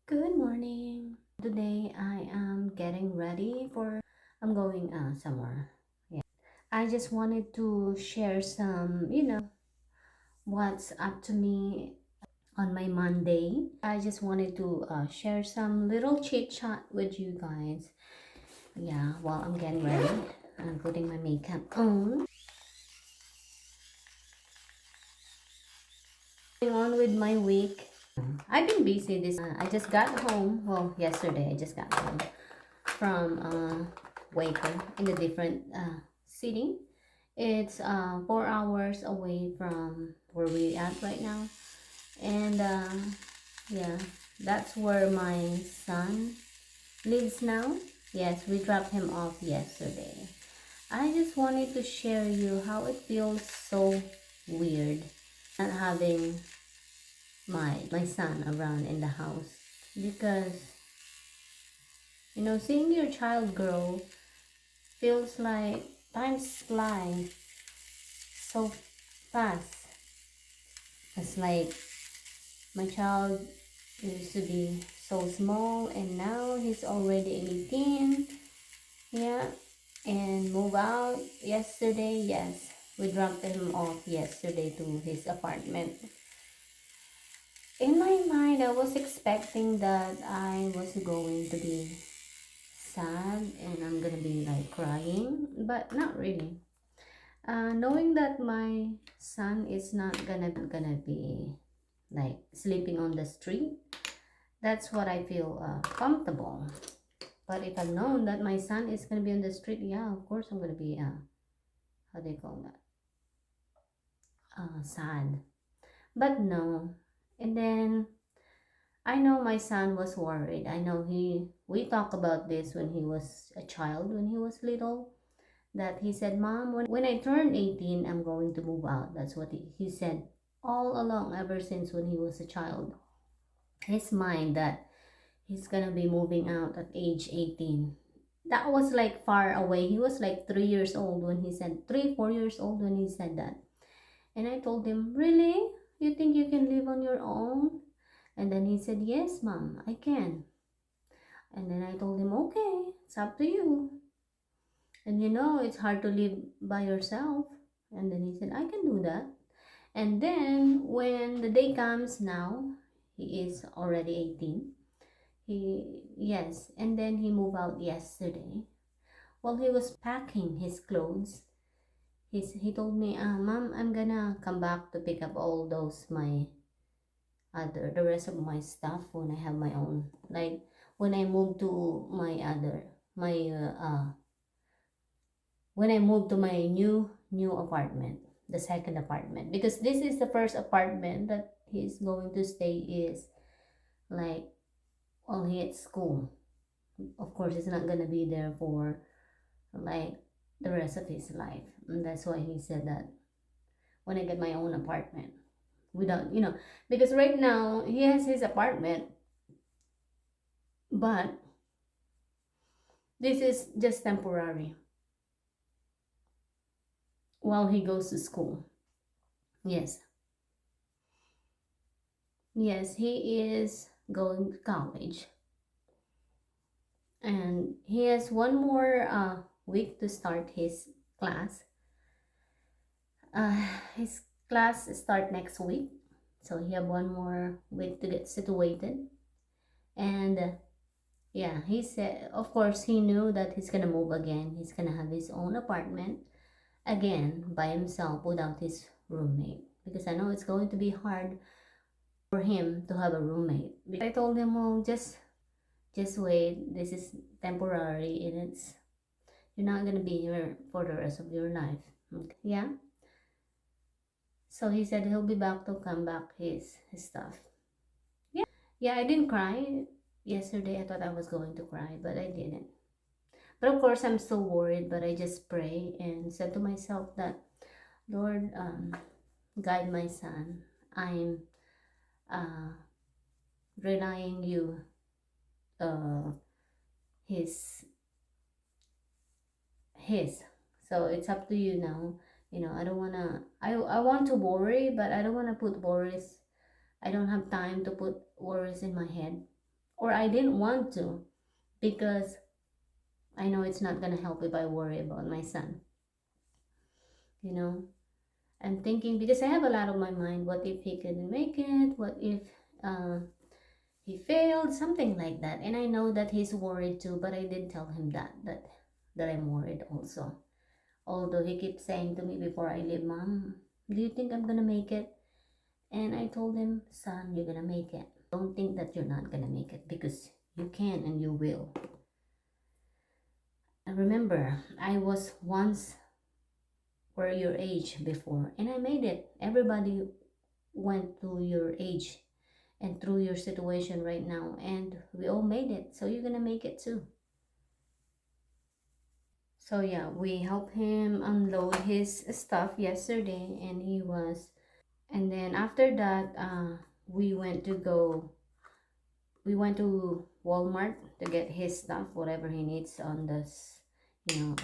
Good morning. Today I am getting ready for I'm going somewhere. Yeah. I just wanted to share some, what's up to me on my Monday. I just wanted to share some little chit chat with you guys. Yeah, while I'm getting ready, I'm putting my makeup on. Going on with my week. I've been busy this. I just got home. Well, yesterday I just got home from Waco in a different city. It's 4 hours away from where we at right now, and yeah, that's where my son lives now. Yes, we dropped him off yesterday. I just wanted to share you how it feels so weird not having my son around in the house because seeing your child grow feels like times fly so fast. It's like my child used to be so small and now he's already 18. Yeah, and move out yesterday. Yes, we dropped him off yesterday to his apartment. In my mind, I was expecting that I was going to be sad and I'm gonna be like crying, but not really. Knowing that my son is not gonna be like sleeping on the street, that's what I feel comfortable. But if I've known that my son is gonna be on the street, yeah, of course I'm gonna be how do you call that? Sad. But no. And then I know my son was worried. I know we talked about this when he was a child, when he was little, that he said, Mom, when I turn 18, I'm going to move out. That's what he said all along, ever since when he was a child. His mind that he's gonna be moving out at age 18. That was like far away. He was like 3 years old when he said, 3, 4 years old when he said that. And I told him, Really? You think you can live on your own? And then he said, Yes, Mom, I can. And then I told him, Okay, it's up to you. And it's hard to live by yourself. And then he said, I can do that. And then when the day comes now, he is already 18. Yes, and then he moved out yesterday. While he was packing his clothes, he told me, Mom, I'm gonna come back to pick up all those the rest of my stuff when I have my own. Like when I move to my when I moved to my new apartment, the second apartment, because this is the first apartment that he's going to stay is like while he at school. Of course, he's not gonna be there for like the rest of his life, and that's why he said that when I get my own apartment, without because right now he has his apartment, but this is just temporary while he goes to school. Yes, yes, he is going to college and he has one more week to start his class. His class start next week, so he have one more week to get situated. And yeah, he said, of course, he knew that he's gonna move again. He's gonna have his own apartment again by himself without his roommate, because I know it's going to be hard for him to have a roommate. I told him, well, just wait. This is temporary, and you're not gonna be here for the rest of your life. Okay. Yeah. So he said he'll be back to come back his stuff. Yeah. Yeah, I didn't cry yesterday. I thought I was going to cry, but I didn't. But of course, I'm still worried. But I just pray and said to myself that, Lord, guide my son. I'm uh, relying you, uh, his his. So it's up to you now. I don't wanna. I want to worry, but I don't wanna put worries. I don't have time to put worries in my head. or I didn't want to, because I know it's not gonna help if I worry about my son. You know, I'm thinking, because I have a lot on my mind. What if he couldn't make it? What if uh, he failed? Something like that. And I know that he's worried too, but I did tell him that I'm worried also. Although he keeps saying to me before I leave, Mom, do you think I'm gonna make it? And I told him, son, you're gonna make it. Don't think that you're not gonna make it, because you can and you will. And remember, I was once were your age before, and I made it. Everybody went through your age and through your situation right now, and we all made it. So you're gonna make it too. So yeah, we helped him unload his stuff yesterday, and he was. And then after that, we went to go. We went to Walmart to get his stuff, whatever he needs on this,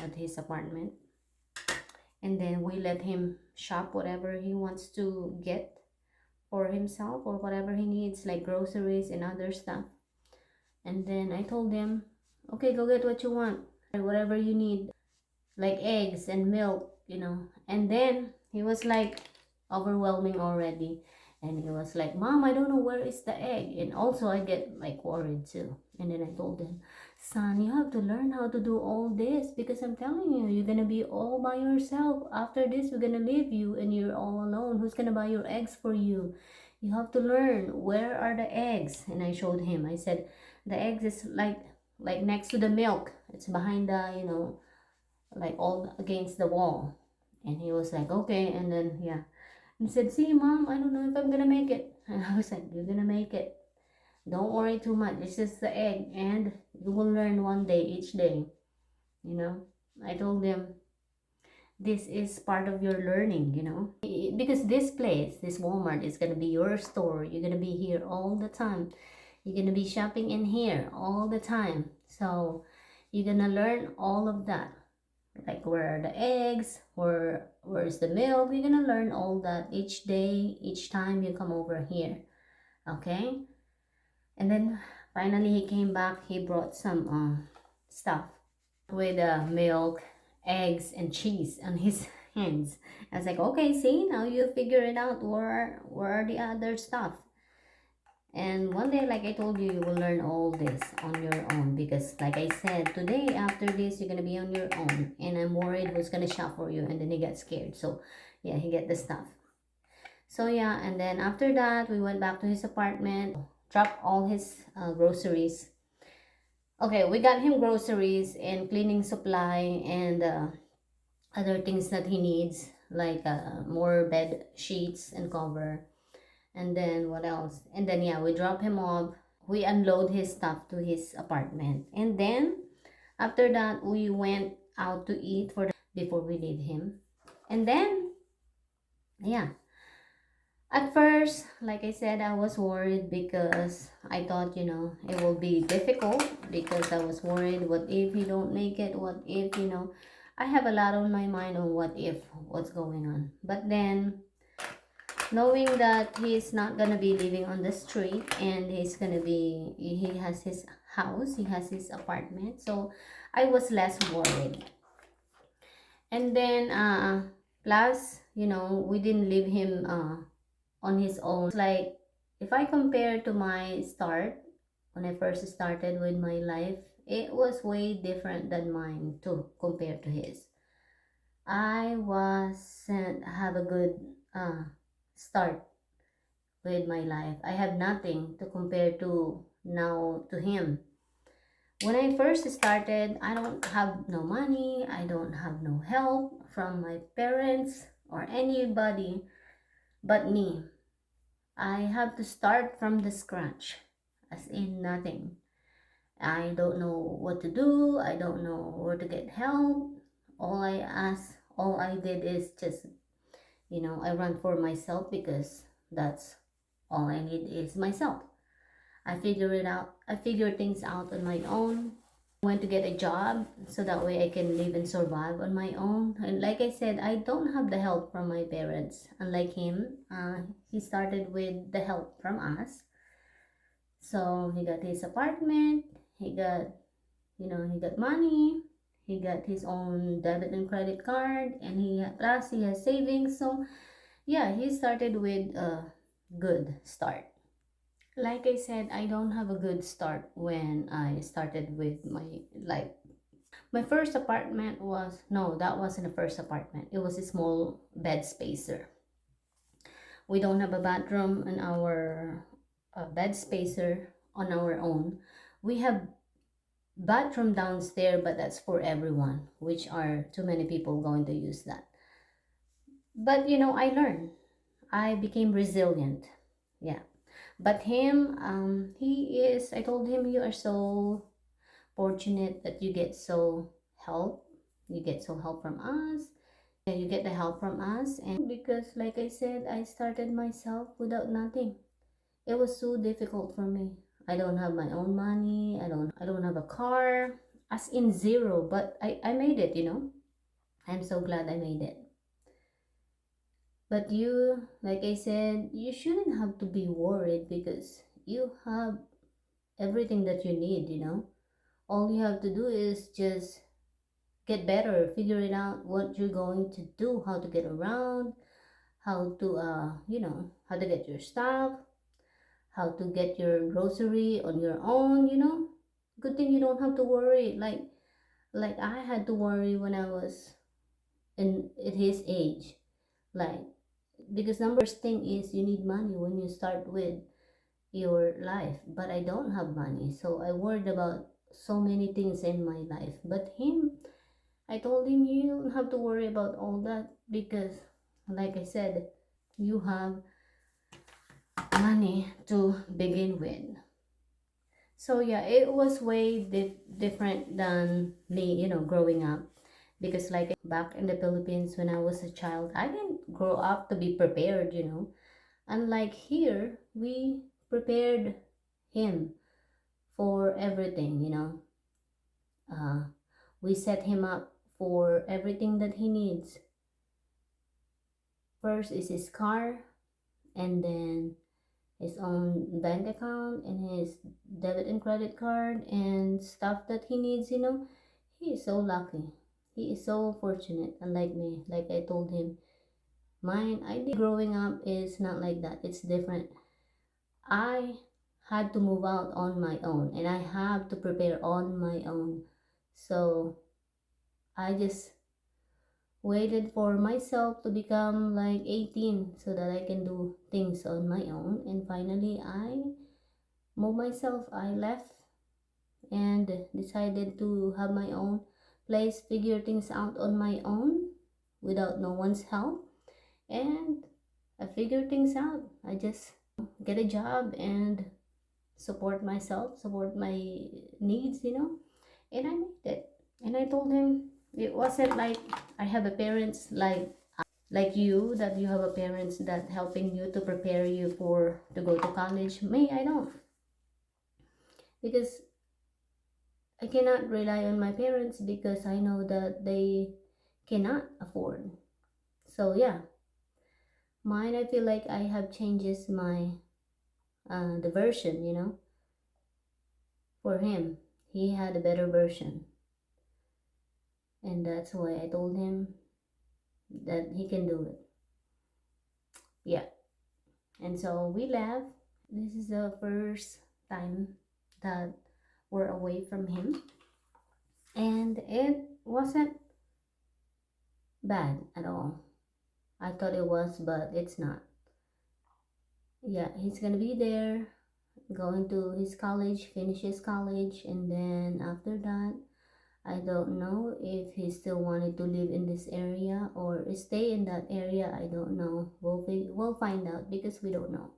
at his apartment. And then we let him shop whatever he wants to get for himself, or whatever he needs, like groceries and other stuff. And then I told him, okay, go get what you want, whatever you need, like eggs and milk. And then he was like overwhelming already. And he was like, Mom, I don't know where is the egg. And also I get like worried too. And then I told him, son, you have to learn how to do all this, because I'm telling you, you're gonna be all by yourself. After this, we're gonna leave you and you're all alone. Who's gonna buy your eggs for you? You have to learn, where are the eggs? And I showed him. I said, the eggs is like next to the milk. It's behind the, like all against the wall. And he was like, okay. And then yeah, and said, see, Mom, I don't know if I'm gonna make it. And I was like, you're gonna make it. Don't worry too much. It's just the egg, and you will learn one day, each day. I told him, this is part of your learning, because this place, this Walmart, is gonna be your store. You're gonna be here all the time. You're gonna be shopping in here all the time. So you're gonna learn all of that, like where are the eggs, where's the milk. You're gonna learn all that each day, each time you come over here. Okay. And then finally he came back. He brought some stuff with milk, eggs, and cheese on his hands. I was like, okay, see, now you figure it out, where are the other stuff. And one day, like I told you, you will learn all this on your own, because like I said, today after this you're gonna be on your own, and I'm worried who's gonna shop for you. And then he got scared, so yeah, he get the stuff. So yeah, and then after that we went back to his apartment, dropped all his groceries. Okay, we got him groceries and cleaning supply, and other things that he needs, like more bed sheets and cover. And then what else? And then yeah, we drop him off. We unload his stuff to his apartment. And then after that, we went out to eat before we leave him. And then yeah, at first, like I said, I was worried, because I thought, it will be difficult, because I was worried, what if he don't make it? What if, I have a lot on my mind on what's going on. But then knowing that he's not gonna be living on the street, and he has his house, he has his apartment, so I was less worried. And then plus, we didn't leave him on his own. Like, if I compare to my start, when I first started with my life, it was way different than mine to compare to his. I wasn't have a good start with my life. I have nothing to compare to now to him. When I first started, I don't have no money, I don't have no help from my parents or anybody but me. I have to start from the scratch, as in nothing. I don't know what to do, I don't know where to get help. All I did is just, I run for myself, because that's all I need is myself. I figure it out. I figure things out on my own. Went to get a job so that way I can live and survive on my own. And like I said, I don't have the help from my parents. Unlike him, he started with the help from us. So he got his apartment, he got, he got money, he got his own debit and credit card, and plus he has savings. So yeah, he started with a good start. Like I said, I don't have a good start when I started with my life. My first apartment was, no, that wasn't a first apartment. It was a small bed spacer. We don't have a bathroom in our bed spacer on our own. We have bathroom downstairs, but that's for everyone, which are too many people going to use that. But I learned. I became resilient. Yeah. But him, I told him, you are so fortunate that you get so help. You get so help from us. Yeah, you get the help from us. And because, like I said, I started myself without nothing. It was so difficult for me. I don't have my own money. I don't have a car. As in zero, but I made it. I'm so glad I made it. But you, like I said, you shouldn't have to be worried because you have everything that you need. All you have to do is just get better, figure it out what you're going to do, how to get around, how to how to get your stuff, how to get your grocery on your own. Good thing you don't have to worry like I had to worry when I was in at his age. Like, because number first thing is you need money when you start with your life, but I don't have money, so I worried about so many things in my life. But him, I told him, you don't have to worry about all that because, like I said, you have money to begin with. So yeah, it was way different than me, growing up. Because like back in the Philippines when I was a child, I didn't grow up to be prepared. Unlike here, we prepared him for everything. Uh, we set him up for everything that he needs. First is his car, and then his own bank account and his debit and credit card and stuff that he needs. He is so lucky. He is so fortunate, unlike me. Like I told him, mine idea growing up is not like that. It's different. I had to move out on my own and I have to prepare on my own. So I just waited for myself to become like 18 so that I can do things on my own. And finally, I moved myself. I left and decided to have my own place, figure things out on my own without no one's help. And I figured things out. I just get a job and support myself, support my needs. And I made it. And I told him it wasn't like I have a parents like you, that you have a parents that helping you to prepare you for to go to college. Me, I don't, because I cannot rely on my parents because I know that they cannot afford. So yeah, mine, I feel like I have changes my the version. For him, he had a better version, and that's why I told him that he can do it. Yeah, and so we left. This is the first time that we're away from him, and it wasn't bad at all. I thought it was, but it's not. Yeah, he's gonna be there, going to his college, finish his college, and then after that, I don't know if he still wanted to live in this area or stay in that area. I don't know. We'll find out because we don't know.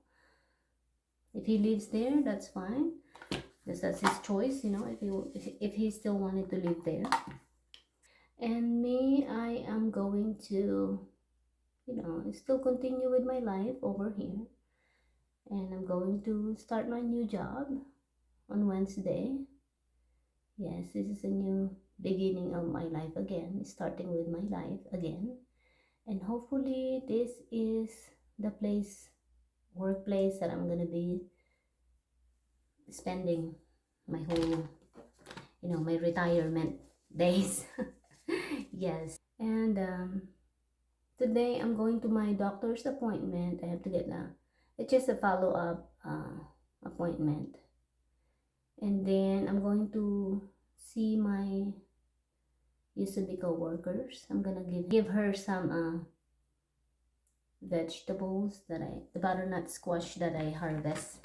If he lives there, that's fine. Because that's his choice. If he still wanted to live there. And me, I am going to still continue with my life over here, and I'm going to start my new job on Wednesday. Yes, this is a new beginning of my life again, starting with my life again. And hopefully, this is the workplace that I'm gonna be spending my whole, my retirement days. Yes. And today I'm going to my doctor's appointment. I have to get it's just a follow-up appointment. And then I'm going to see my used to be co-workers. I'm gonna give her some vegetables the butternut squash that I harvest.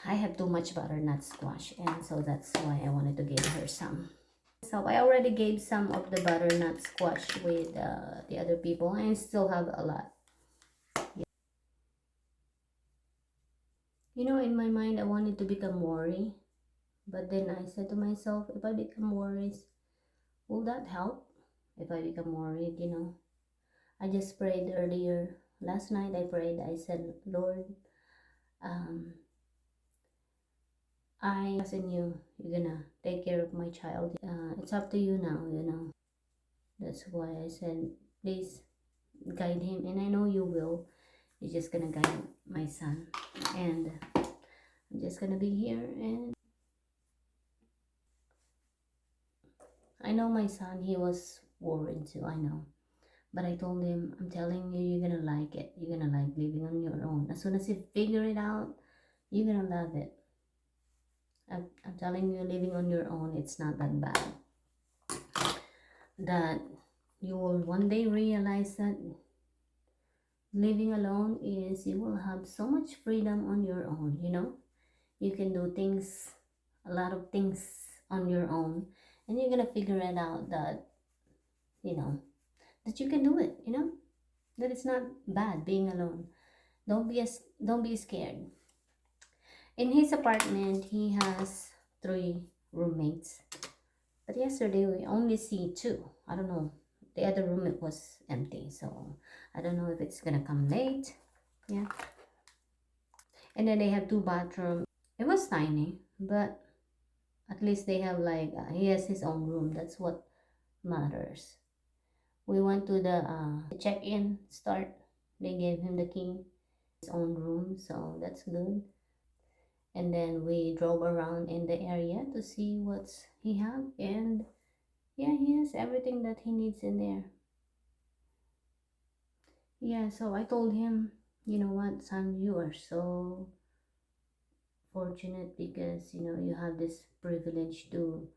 I have too much butternut squash, and so that's why I wanted to give her some. So I already gave some of the butternut squash with the other people, and I still have a lot. In my mind, I wanted to become worry, but then I said to myself, if I become worried, will that help? If I become worried. I just prayed earlier. Last night I prayed. I said, Lord, um, I trust in you. You're gonna take care of my child. It's up to you now. That's why I said, please guide him. And I know you will. You're just gonna guide my son. And I'm just gonna be here. And I know my son, he was worried too. I know. But I told him, I'm telling you, you're gonna like it. You're gonna like living on your own. As soon as you figure it out, you're gonna love it. I'm telling you, living on your own, it's not that bad. That you will one day realize that living alone is, you will have so much freedom on your own. You can do things, a lot of things on your own, and you're gonna figure it out that, that you can do it. That it's not bad being alone. Don't be scared. In his apartment, he has 3 roommates. But yesterday we only see 2. I don't know. The other room it was empty, so I don't know if it's gonna come late. Yeah. And then they have 2 bathrooms. It was tiny, but at least they have he has his own room. That's what matters. We went to the check-in start. They gave him the key, his own room, so that's good. And then we drove around in the area to see what's he have, and yeah, he has everything that he needs in there. Yeah, so I told him, you know what, son, you are so fortunate because you have this privilege to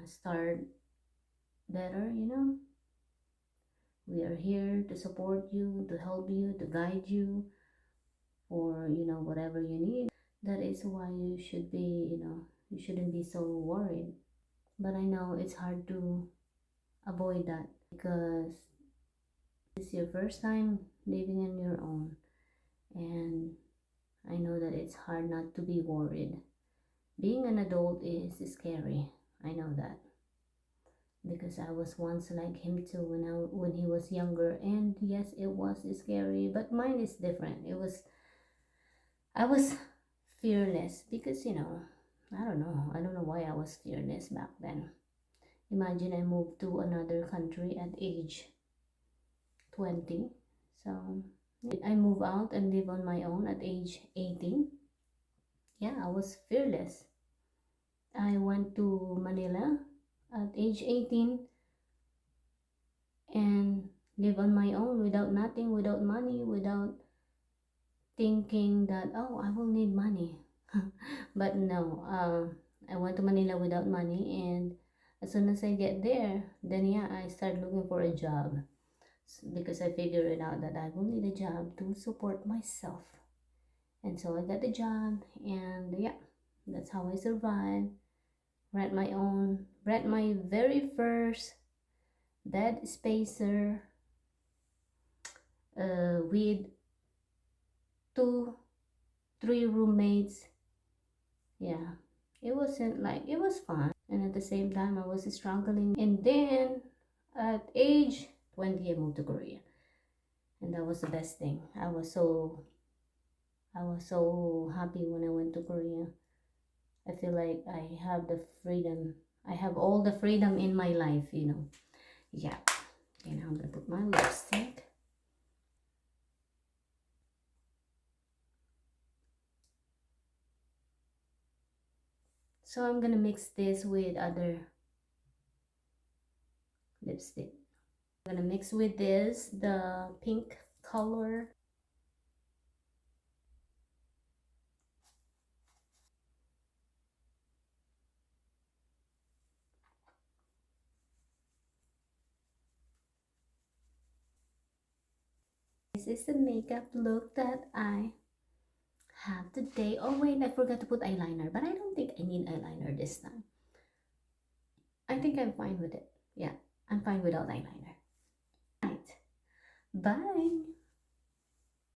start better. We are here to support you, to help you, to guide you, or whatever you need. That is why you should be, you shouldn't be so worried. But I know it's hard to avoid that because it's your first time living on your own, and I know that it's hard not to be worried. Being an adult is scary. I know that because I was once like him too when he was younger, and yes, it was scary, but mine is different. I was fearless because I don't know why I was fearless back then. Imagine I moved to another country at age 20. So I moved out and live on my own at age 18. Yeah, I was fearless. I went to Manila at age 18 and live on my own without nothing, without money, without thinking that, oh, I will need money. But no, I went to Manila without money, and as soon as I get there, then yeah, I start looking for a job because I figured it out that I will need a job to support myself. And so I got the job, and yeah, that's how I survived. Rent my very first bed spacer with 3 roommates. Yeah, it was fun, and at the same time I was struggling. And then at age 20 I moved to Korea, and that was the best thing. I was so happy when I went to Korea. I feel like I have the freedom. I have all the freedom in my life. Yeah. Okay, now I'm gonna put my lipstick. So I'm gonna mix this with other lipstick. I'm gonna mix with this, the pink color. This is the makeup look that I have today. Oh wait, I forgot to put eyeliner, but I don't think I need eyeliner this time. I think I'm fine with it. Yeah, I'm fine without eyeliner. Right. Bye.